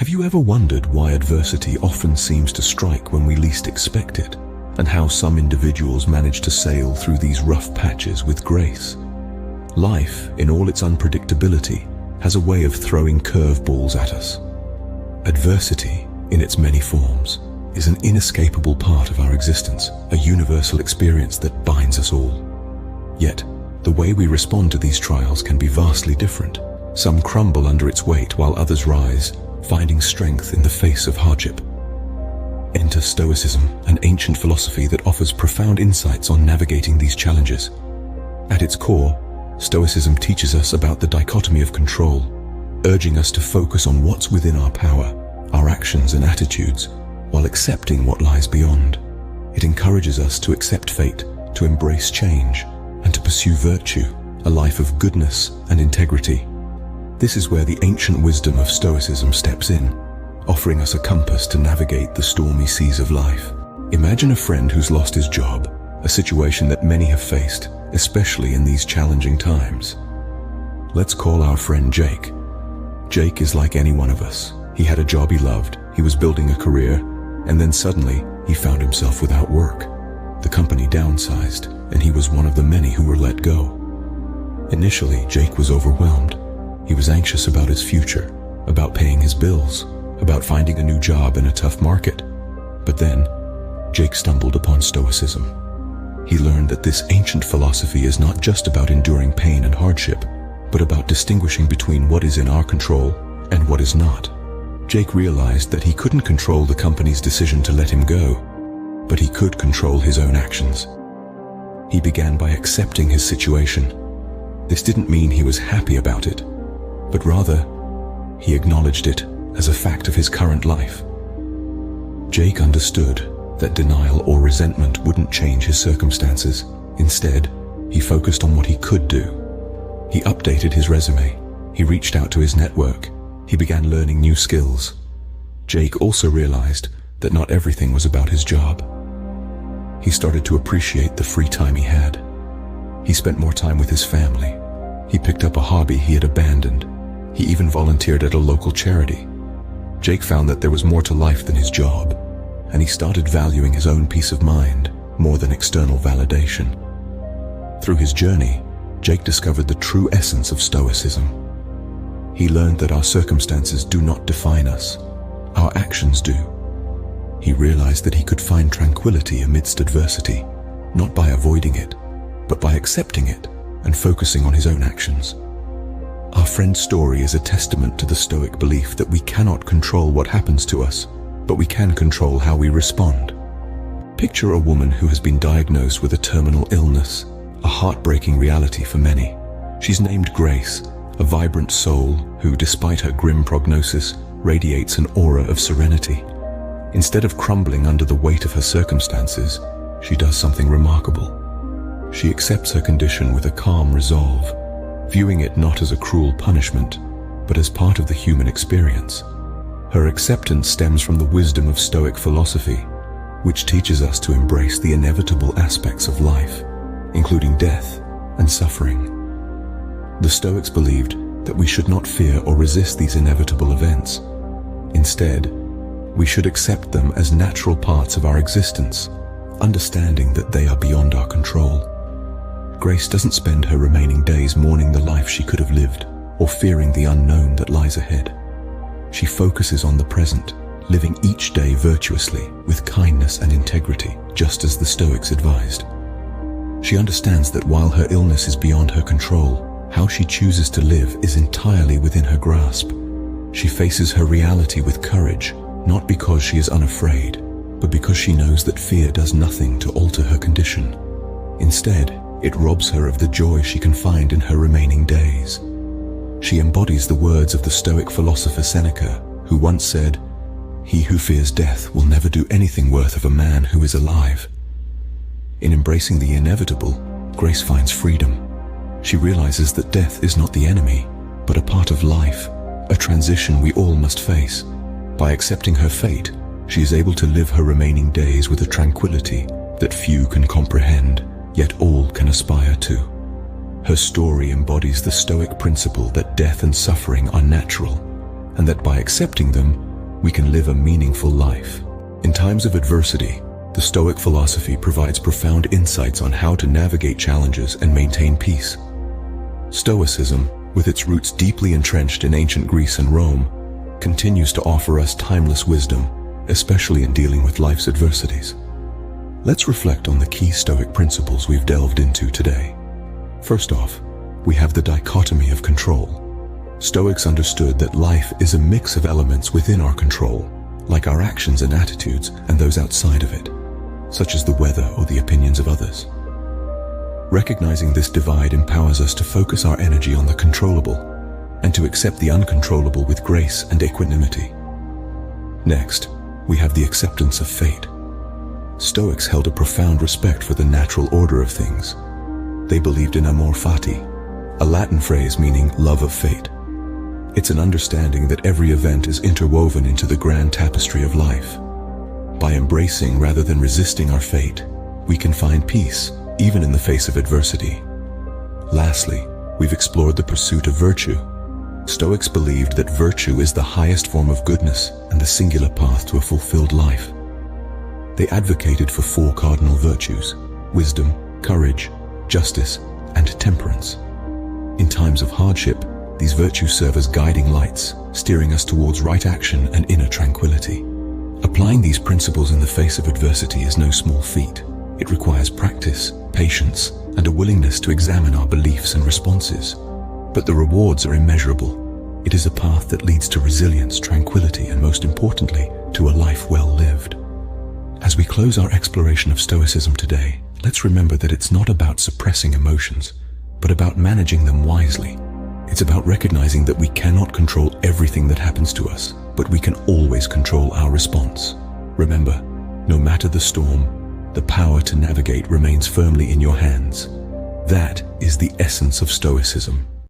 Have you ever wondered why adversity often seems to strike when we least expect it, and how some individuals manage to sail through these rough patches with grace? Life, in all its unpredictability, has a way of throwing curveballs at us. Adversity, in its many forms, is an inescapable part of our existence, a universal experience that binds us all. Yet, the way we respond to these trials can be vastly different. Some crumble under its weight while others rise, finding strength in the face of hardship. Enter Stoicism, an ancient philosophy that offers profound insights on navigating these challenges. At its core, Stoicism teaches us about the dichotomy of control, urging us to focus on what's within our power, our actions and attitudes, while accepting what lies beyond. It encourages us to accept fate, to embrace change, and to pursue virtue, a life of goodness and integrity. This is where the ancient wisdom of Stoicism steps in, offering us a compass to navigate the stormy seas of life. Imagine a friend who's lost his job, a situation that many have faced, especially in these challenging times. Let's call our friend Jake. Jake is like any one of us. He had a job he loved, he was building a career, and then suddenly he found himself without work. The company downsized, and he was one of the many who were let go. Initially, Jake was overwhelmed. He was anxious about his future, about paying his bills, about finding a new job in a tough market. But then, Jake stumbled upon Stoicism. He learned that this ancient philosophy is not just about enduring pain and hardship, but about distinguishing between what is in our control and what is not. Jake realized that he couldn't control the company's decision to let him go, but he could control his own actions. He began by accepting his situation. This didn't mean he was happy about it, but rather, he acknowledged it as a fact of his current life. Jake understood that denial or resentment wouldn't change his circumstances. Instead, he focused on what he could do. He updated his resume. He reached out to his network. He began learning new skills. Jake also realized that not everything was about his job. He started to appreciate the free time he had. He spent more time with his family. He picked up a hobby he had abandoned. He even volunteered at a local charity. Jake found that there was more to life than his job, and he started valuing his own peace of mind more than external validation. Through his journey, Jake discovered the true essence of Stoicism. He learned that our circumstances do not define us, our actions do. He realized that he could find tranquility amidst adversity, not by avoiding it, but by accepting it and focusing on his own actions. Our friend's story is a testament to the Stoic belief that we cannot control what happens to us, but we can control how we respond. Picture a woman who has been diagnosed with a terminal illness, a heartbreaking reality for many. She's named Grace, a vibrant soul who, despite her grim prognosis, radiates an aura of serenity. Instead of crumbling under the weight of her circumstances, she does something remarkable. She accepts her condition with a calm resolve, viewing it not as a cruel punishment, but as part of the human experience. Her acceptance stems from the wisdom of Stoic philosophy, which teaches us to embrace the inevitable aspects of life, including death and suffering. The Stoics believed that we should not fear or resist these inevitable events. Instead, we should accept them as natural parts of our existence, understanding that they are beyond our control. Grace doesn't spend her remaining days mourning the life she could have lived or fearing the unknown that lies ahead. She focuses on the present, living each day virtuously with kindness and integrity, just as the Stoics advised. She understands that while her illness is beyond her control, how she chooses to live is entirely within her grasp. She faces her reality with courage, not because she is unafraid, but because she knows that fear does nothing to alter her condition. Instead, it robs her of the joy she can find in her remaining days. She embodies the words of the Stoic philosopher Seneca, who once said, "He who fears death will never do anything worth of a man who is alive." In embracing the inevitable, Grace finds freedom. She realizes that death is not the enemy, but a part of life, a transition we all must face. By accepting her fate, she is able to live her remaining days with a tranquility that few can comprehend, yet all can aspire to. Her story embodies the Stoic principle that death and suffering are natural, and that by accepting them, we can live a meaningful life. In times of adversity, the Stoic philosophy provides profound insights on how to navigate challenges and maintain peace. Stoicism, with its roots deeply entrenched in ancient Greece and Rome, continues to offer us timeless wisdom, especially in dealing with life's adversities. Let's reflect on the key Stoic principles we've delved into today. First off, we have the dichotomy of control. Stoics understood that life is a mix of elements within our control, like our actions and attitudes, and those outside of it, such as the weather or the opinions of others. Recognizing this divide empowers us to focus our energy on the controllable and to accept the uncontrollable with grace and equanimity. Next, we have the acceptance of fate. Stoics held a profound respect for the natural order of things. They believed in amor fati, a Latin phrase meaning love of fate. It's an understanding that every event is interwoven into the grand tapestry of life. By embracing rather than resisting our fate, we can find peace, even in the face of adversity. Lastly, we've explored the pursuit of virtue. Stoics believed that virtue is the highest form of goodness and the singular path to a fulfilled life. They advocated for 4 cardinal virtues: wisdom, courage, justice, and temperance. In times of hardship, these virtues serve as guiding lights, steering us towards right action and inner tranquility. Applying these principles in the face of adversity is no small feat. It requires practice, patience, and a willingness to examine our beliefs and responses. But the rewards are immeasurable. It is a path that leads to resilience, tranquility, and most importantly, to a life well lived. As we close our exploration of Stoicism today, let's remember that it's not about suppressing emotions, but about managing them wisely. It's about recognizing that we cannot control everything that happens to us, but we can always control our response. Remember, no matter the storm, the power to navigate remains firmly in your hands. That is the essence of Stoicism.